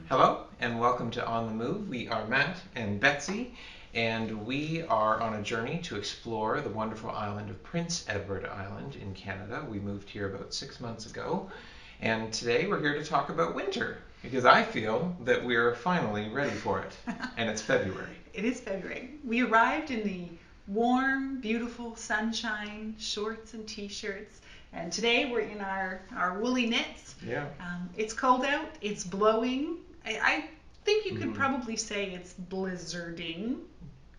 Hello and welcome to On the Move. We are Matt and Betsy, and we are on a journey to explore the wonderful island of Prince Edward Island in Canada. We moved here about 6 months ago, and today we're here to talk about winter because I feel that we're finally ready for it, and it's February. It is February. We arrived in the warm, beautiful sunshine, shorts and t-shirts, and today we're in our woolly knits. Yeah. It's cold out, it's blowing. I think you could probably say it's blizzarding.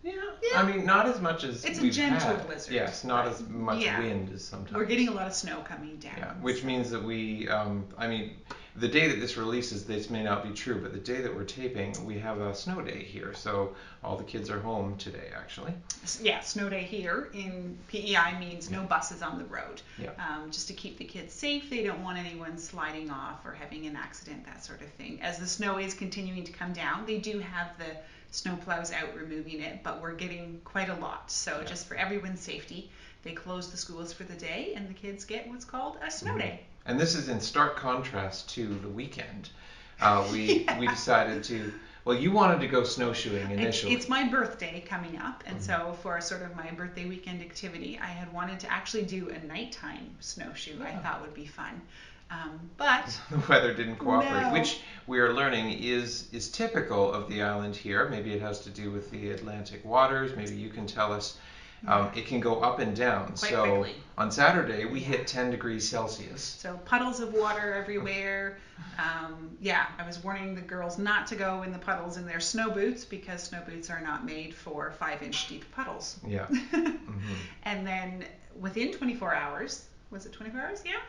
Yeah. I mean, not as much as It's we've a gentle had. blizzard. Yes, not as much Yeah. wind as sometimes. We're getting a lot of snow coming down. Yeah, which means that the day that this releases, this may not be true, but the day that we're taping, we have a snow day here. So all the kids are home today, actually. Yeah, snow day here in PEI means no buses on the road. Yeah. Just to keep the kids safe. They don't want anyone sliding off or having an accident, that sort of thing. As the snow is continuing to come down, they do have the snow plows out removing it, but we're getting quite a lot. So just for everyone's safety, they close the schools for the day and the kids get what's called a snow day. And this is in stark contrast to the weekend. We decided to, well, you wanted to go snowshoeing initially. It's my birthday coming up, and so for sort of my birthday weekend activity, I had wanted to actually do a nighttime snowshoe. I thought would be fun. But the weather didn't cooperate, no. which we are learning is typical of the island here. Maybe it has to do with the Atlantic waters. Maybe you can tell us. It can go up and down. Quite so quickly. On Saturday, we hit 10 degrees Celsius. So puddles of water everywhere. I was warning the girls not to go in the puddles in their snow boots because snow boots are not made for 5-inch deep puddles. Yeah. And then within 24 hours, was it 24 hours? Yeah.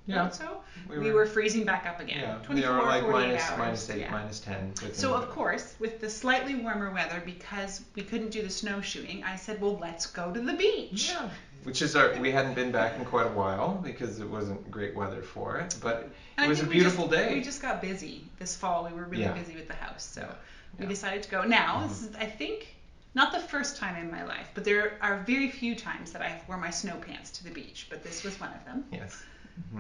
Yeah. So We were freezing back up again. Yeah. 24, They were like 48 minus, hours. minus 8, Yeah. minus 10. So of course, with the slightly warmer weather, because we couldn't do the snowshoeing, I said, well, let's go to the beach. Yeah. Which is we hadn't been back in quite a while because it wasn't great weather for it, but it was a beautiful day. We just got busy this fall. We were really busy with the house, so we Yeah. decided to go. Now, this is, I think, not the first time in my life, but there are very few times that I've worn my snow pants to the beach, but this was one of them. Yes.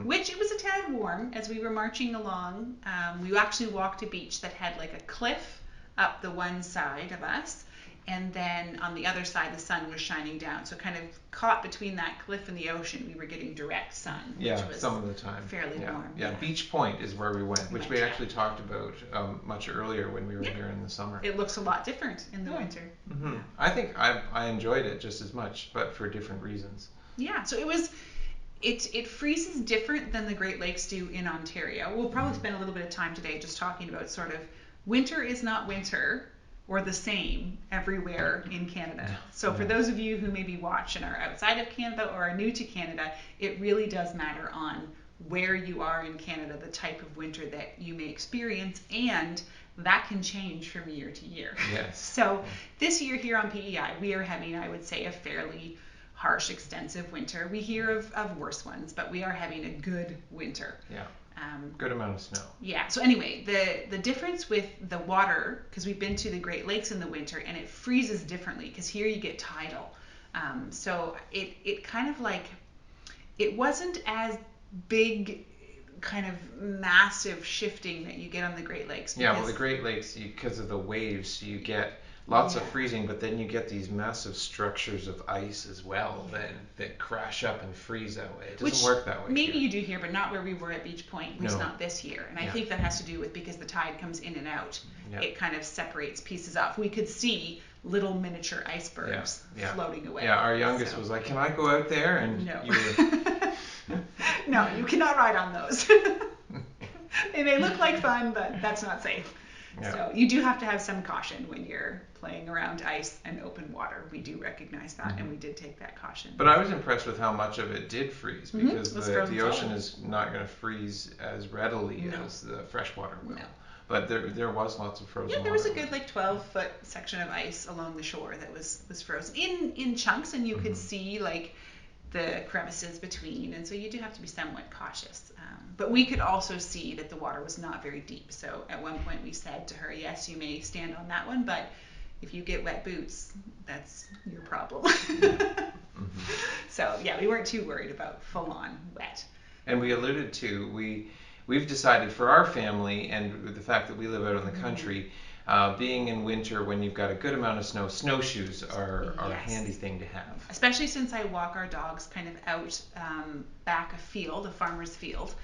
Which it was a tad warm as we were marching along. We actually walked a beach that had like a cliff up the one side of us, and then on the other side the sun was shining down. So kind of caught between that cliff and the ocean, we were getting direct sun, which was some of the time. fairly warm. Yeah, Beach Point is where we went, which we actually talked about much earlier when we were here in the summer. It looks a lot different in the winter. Yeah. I think I enjoyed it just as much, but for different reasons. Yeah, so it freezes different than the Great Lakes do in Ontario. We'll probably spend a little bit of time today just talking about sort of winter is not winter or the same everywhere in Canada. So for those of you who maybe watch and are outside of Canada or are new to Canada, it really does matter on where you are in Canada, the type of winter that you may experience, and that can change from year to year. Yes. So this year here on PEI, we are having, I would say, a fairly harsh, extensive winter. We hear of worse ones, but we are having a good winter. Yeah. Good amount of snow. Yeah. So anyway, the difference with the water, because we've been to the Great Lakes in the winter, and it freezes differently, because here you get tidal. So it kind of like, it wasn't as big, kind of massive shifting that you get on the Great Lakes. Yeah, well, the Great Lakes, because of the waves, you get lots of freezing, but then you get these massive structures of ice as well that crash up and freeze that way. It doesn't work that way. Maybe here. you do here, but not where we were at Beach Point, at least not this year. And I think that has to do with because the tide comes in and out, it kind of separates pieces off. We could see little miniature icebergs floating away. Yeah, our youngest was like, "Can I go out there?" And no. You were... No, you cannot ride on those. They may look like fun, but that's not safe. Yeah. So you do have to have some caution when you're playing around ice and open water. We do recognize that, and we did take that caution. But I was impressed with how much of it did freeze, because the ocean is not going to freeze as readily as the freshwater will. No. But there was lots of frozen water. Yeah, there was a good 12-foot section of ice along the shore that was frozen in chunks, and you could see like the crevices between, and so you do have to be somewhat cautious. But we could also see that the water was not very deep. So at one point we said to her, yes, you may stand on that one, but if you get wet boots, that's your problem. So yeah, we weren't too worried about full-on wet. And we alluded to, we've decided for our family, and with the fact that we live out in the country, being in winter when you've got a good amount of snow, snowshoes are a Yes. handy thing to have. Especially since I walk our dogs kind of out back a field, a farmer's field.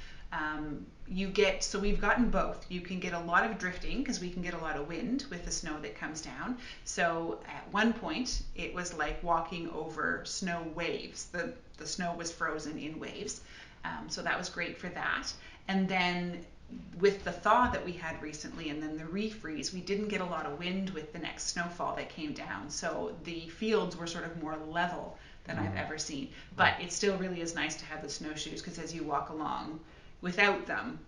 So we've gotten both. You can get a lot of drifting because we can get a lot of wind with the snow that comes down. So at one point, it was like walking over snow waves. The snow was frozen in waves. So that was great for that. And then with the thaw that we had recently and then the refreeze, we didn't get a lot of wind with the next snowfall that came down. So the fields were sort of more level than I've ever seen. But it still really is nice to have the snowshoes because as you walk along without them,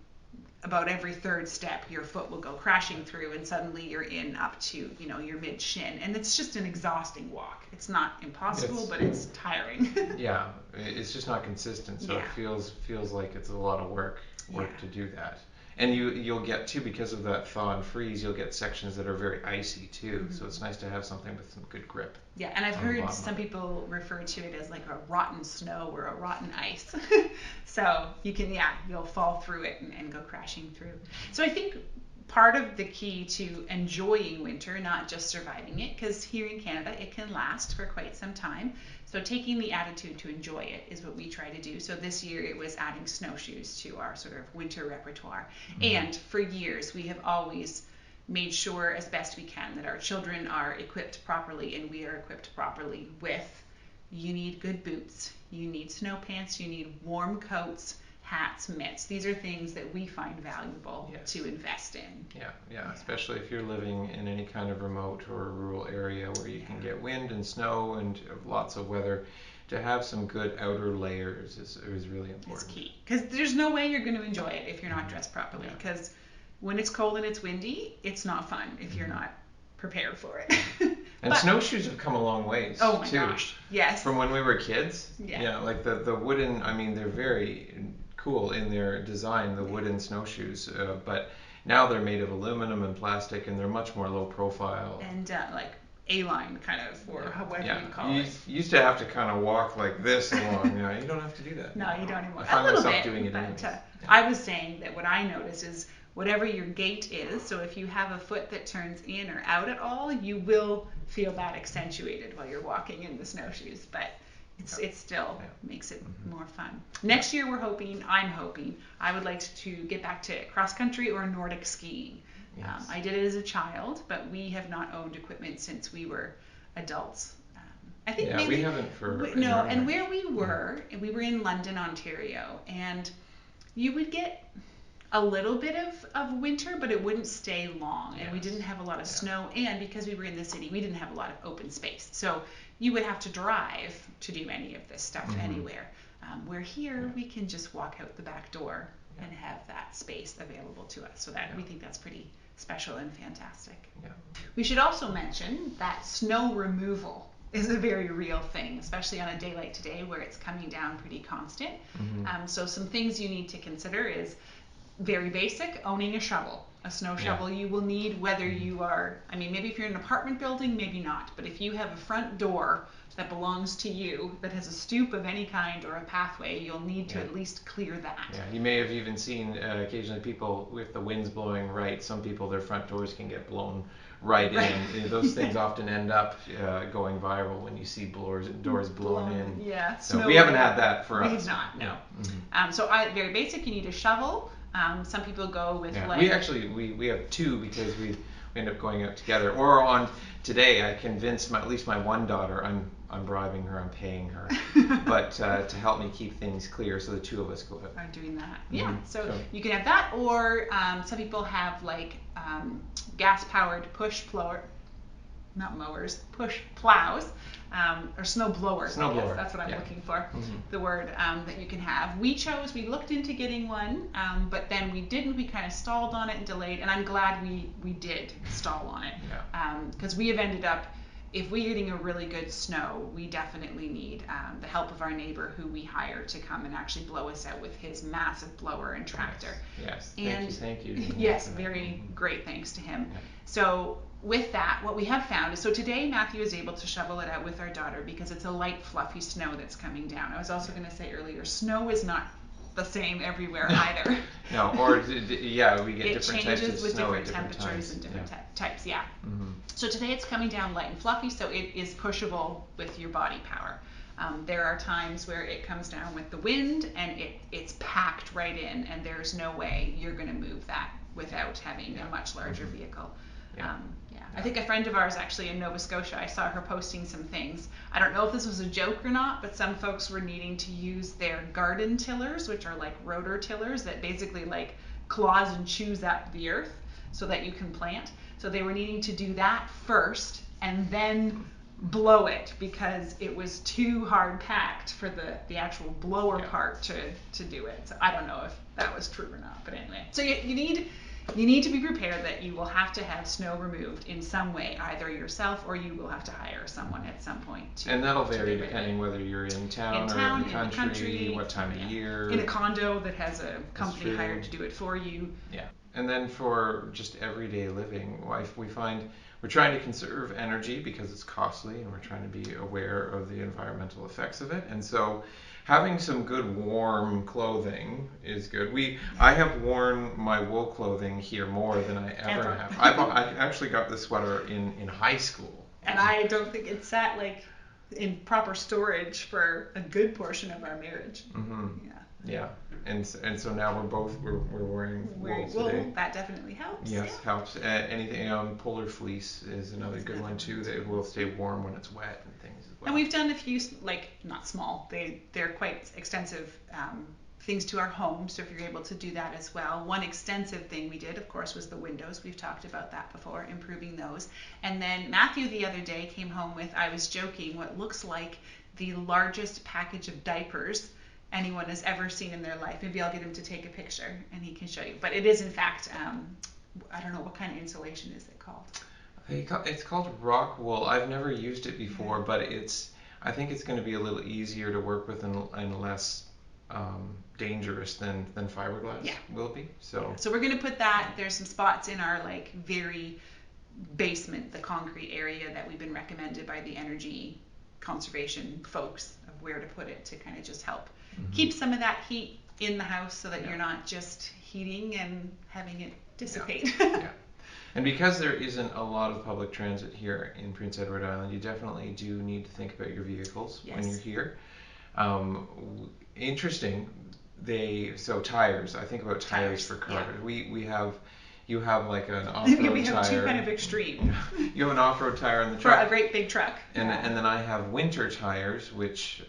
about every third step your foot will go crashing through and suddenly you're in up to your mid shin, and it's just an exhausting walk. It's not impossible, but it's tiring. Yeah, it's just not consistent, so it feels like it's a lot of work to do that. And you'll get too, because of that thaw and freeze, you'll get sections that are very icy too. So it's nice to have something with some good grip. Yeah, and I've heard some people refer to it as like a rotten snow or a rotten ice. So you'll fall through it and go crashing through. So I think part of the key to enjoying winter, not just surviving it, because here in Canada it can last for quite some time. So taking the attitude to enjoy it is what we try to do. So this year it was adding snowshoes to our sort of winter repertoire. And for years we have always made sure as best we can that our children are equipped properly and we are equipped properly with, you need good boots, you need snow pants, you need warm coats, hats, mitts. These are things that we find valuable to invest in. Yeah, especially if you're living in any kind of remote or rural area where you can get wind and snow and lots of weather. To have some good outer layers is really important. It's key, because there's no way you're going to enjoy it if you're not dressed properly, because when it's cold and it's windy, it's not fun if you're not prepared for it. And snowshoes have come a long ways oh my too. Gosh, yes. From when we were kids. Yeah, like the wooden, I mean, they're very cool in their design, the wooden snowshoes, but now they're made of aluminum and plastic, and they're much more low profile. And like A-line kind of, or however you call it. You used to have to kind of walk like this along. Yeah, you don't have to do that. No, you don't anymore. I find a little myself bit, doing it but anyways. I was saying that what I notice is whatever your gait is, so if you have a foot that turns in or out at all, you will feel that accentuated while you're walking in the snowshoes, but it still makes it more fun. Next year I'm hoping, I would like to get back to cross country or Nordic skiing. Yes. I did it as a child, but we have not owned equipment since we were adults. I think maybe, we haven't for no, and where we were in London, Ontario, and you would get a little bit of winter, but it wouldn't stay long, and we didn't have a lot of snow, and because we were in the city, we didn't have a lot of open space. So you would have to drive to do any of this stuff anywhere. Where here, we can just walk out the back door and have that space available to us. So that we think that's pretty special and fantastic. Yeah. We should also mention that snow removal is a very real thing, especially on a day like today where it's coming down pretty constant. So some things you need to consider is very basic, owning a shovel. A snow shovel you will need, whether you are, I mean, maybe if you're in an apartment building, maybe not, but if you have a front door that belongs to you that has a stoop of any kind or a pathway, you'll need to at least clear that. Yeah, you may have even seen occasionally people with the winds blowing right, some people, their front doors can get blown right in. Those things often end up going viral when you see doors blown in. Yeah. So we haven't had that for us. We have not, no. So very basic, you need a shovel. Some people go with like... We actually, we have two because we end up going out together. Or on today, I convinced at least my one daughter, I'm bribing her, I'm paying her, but to help me keep things clear, so the two of us go out. Are doing that. Yeah, so you can have that, or some people have like gas-powered push blower, not mowers, push plows, or snow blowers. Snow blower. That's what I'm looking for, the word that you can have. We looked into getting one, but then we didn't. We kind of stalled on it and delayed, and I'm glad we did stall on it, because we have ended up, if we're getting a really good snow, we definitely need the help of our neighbor who we hire to come and actually blow us out with his massive blower and tractor. Yes. And Thank you. yes, very great thanks to him. So with that, what we have found is, so today Matthew is able to shovel it out with our daughter because it's a light, fluffy snow that's coming down. I was also going to say earlier, snow is not the same everywhere either. No, or yeah, we get It different types of changes with snow at different different temperatures times. and different Yeah. types, yeah. Hmm. So today it's coming down light and fluffy, so it is pushable with your body power. There are times where it comes down with the wind and it's packed right in, and there's no way you're going to move that without having a much larger vehicle. Yeah. Yeah. I think a friend of ours actually in Nova Scotia, I saw her posting some things. I don't know if this was a joke or not, but some folks were needing to use their garden tillers, which are like rotor tillers that basically like claws and chews at the earth so that you can plant. So they were needing to do that first and then blow it because it was too hard packed for the actual blower part to do it. So I don't know if that was true or not, but anyway. So you need to be prepared that you will have to have snow removed in some way, either yourself or you will have to hire someone at some point. And that'll vary depending whether you're in town or in the country, what time of year. In a condo that has a company hired to do it for you. Yeah. And then for just everyday living, we find we're trying to conserve energy because it's costly, and we're trying to be aware of the environmental effects of it. And so having some good warm clothing is good. I have worn my wool clothing here more than I ever have. I actually got this sweater in high school. And I don't think it sat like in proper storage for a good portion of our marriage. Mm-hmm. Yeah. Yeah. And so now we're wearing wool today. That definitely helps. Yes, helps. Anything polar fleece is another good one too. That will stay warm when it's wet and things as well. And we've done a few, like, not small. They're quite extensive things to our home. So if you're able to do that as well. One extensive thing we did, of course, was the windows. We've talked about that before, improving those. And then Matthew the other day came home with, I was joking, what looks like the largest package of diapers anyone has ever seen in their life. Maybe I'll get him to take a picture and he can show you. But it is in fact, I don't know, what kind of insulation is it called? It's called rock wool. I've never used it before, but I think it's going to be a little easier to work with and less dangerous than fiberglass will be. So we're going to put that. There's some spots in our like very basement, the concrete area that we've been recommended by the energy conservation folks of where to put it to kind of just help keep some of that heat in the house so that you're not just heating and having it dissipate. Yeah. And because there isn't a lot of public transit here in Prince Edward Island, you definitely do need to think about your vehicles when you're here. Interesting. Tires. I think about tires for cars. Yeah. You have like an off-road tire. We have two kind of extreme. You have an off-road tire in the truck. For a great big truck. And then I have winter tires, which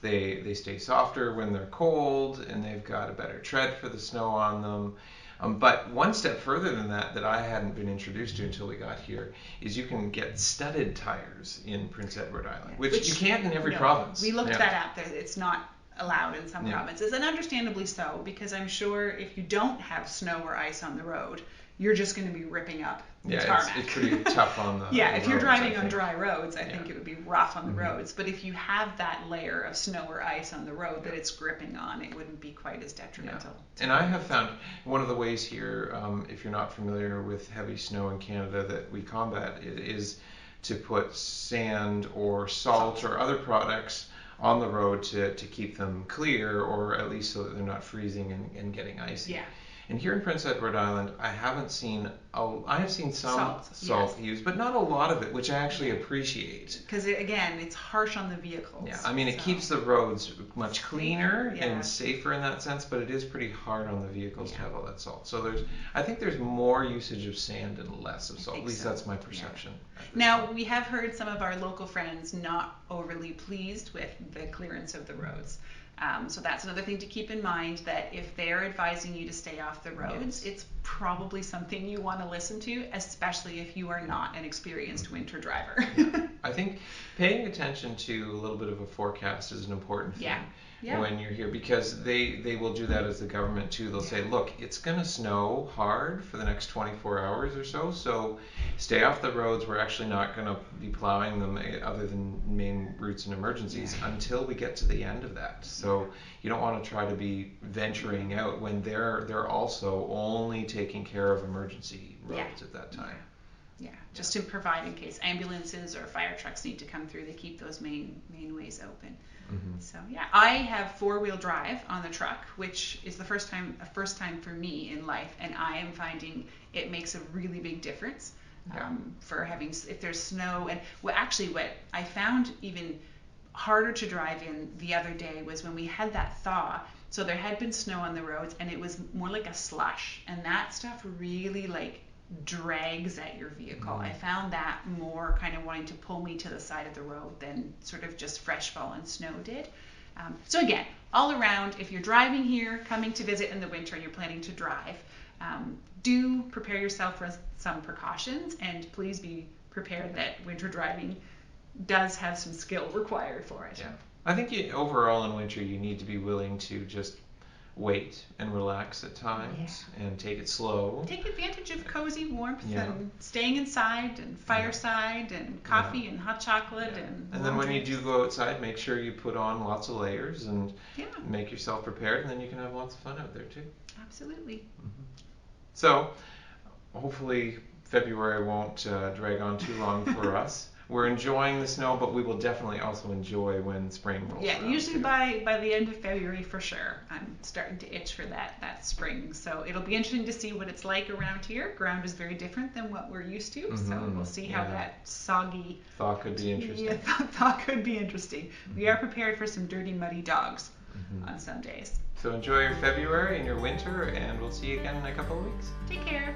they stay softer when they're cold, and they've got a better tread for the snow on them. But one step further than that I hadn't been introduced to until we got here is you can get studded tires in Prince Edward Island, which you can't in every province. We looked that up. It's not allowed in some provinces, and understandably so, because I'm sure if you don't have snow or ice on the road, you're just going to be ripping up the tarmac. It's pretty tough on the if you're driving on dry roads, I think it would be rough on the roads. But if you have that layer of snow or ice on the road that it's gripping on, it wouldn't be quite as detrimental. And I have found one of the ways here, if you're not familiar with heavy snow in Canada, that we combat it is to put sand or salt or other products on the road to keep them clear, or at least so that they're not freezing and getting icy. Yeah. And here in Prince Edward Island, I have seen some salt used, but not a lot of it, which I actually appreciate. Because again, it's harsh on the vehicles. Yeah, I mean, it keeps the roads much cleaner and safer in that sense, but it is pretty hard on the vehicles to have all that salt. So I think there's more usage of sand and less of salt. At least that's my perception. Now, we have heard some of our local friends not overly pleased with the clearance of the roads. So that's another thing to keep in mind, that if they're advising you to stay off the roads, it's probably something you want to listen to, especially if you are not an experienced winter driver. I think paying attention to a little bit of a forecast is an important thing when you're here, because they will do that as the government too. They'll say, look, it's going to snow hard for the next 24 hours or so stay off the roads. We're actually not going to be plowing them other than main routes and emergencies until we get to the end of that. So you don't want to try to be venturing out when they're also only taking care of emergency roads at that time. Just to provide in case ambulances or fire trucks need to come through, they keep those main ways open. So yeah, I have 4-wheel drive on the truck, which is a first time for me in life, and I am finding it makes a really big difference. For having, if there's snow, and what I found even harder to drive in the other day was when we had that thaw. So there had been snow on the roads, and it was more like a slush, and that stuff really like drags at your vehicle. I found that more kind of wanting to pull me to the side of the road than sort of just fresh fallen snow did. So again, all around, if you're driving here, coming to visit in the winter, and you're planning to drive, do prepare yourself for some precautions, and please be prepared that winter driving does have some skill required for it. Yeah. I think overall in winter you need to be willing to just wait and relax at times and take it slow. Take advantage of cozy warmth and staying inside and fireside and coffee and hot chocolate and then when you do go outside, make sure you put on lots of layers and make yourself prepared, and then you can have lots of fun out there too. Absolutely. So hopefully February won't drag on too long for us. We're enjoying the snow, but we will definitely also enjoy when spring rolls around. Usually by the end of February for sure. I'm starting to itch for that spring. So it'll be interesting to see what it's like around here. Ground is very different than what we're used to, so we'll see how that soggy thaw could be interesting. Thaw could be interesting. We are prepared for some dirty, muddy dogs on some days. So enjoy your February and your winter, and we'll see you again in a couple of weeks. Take care.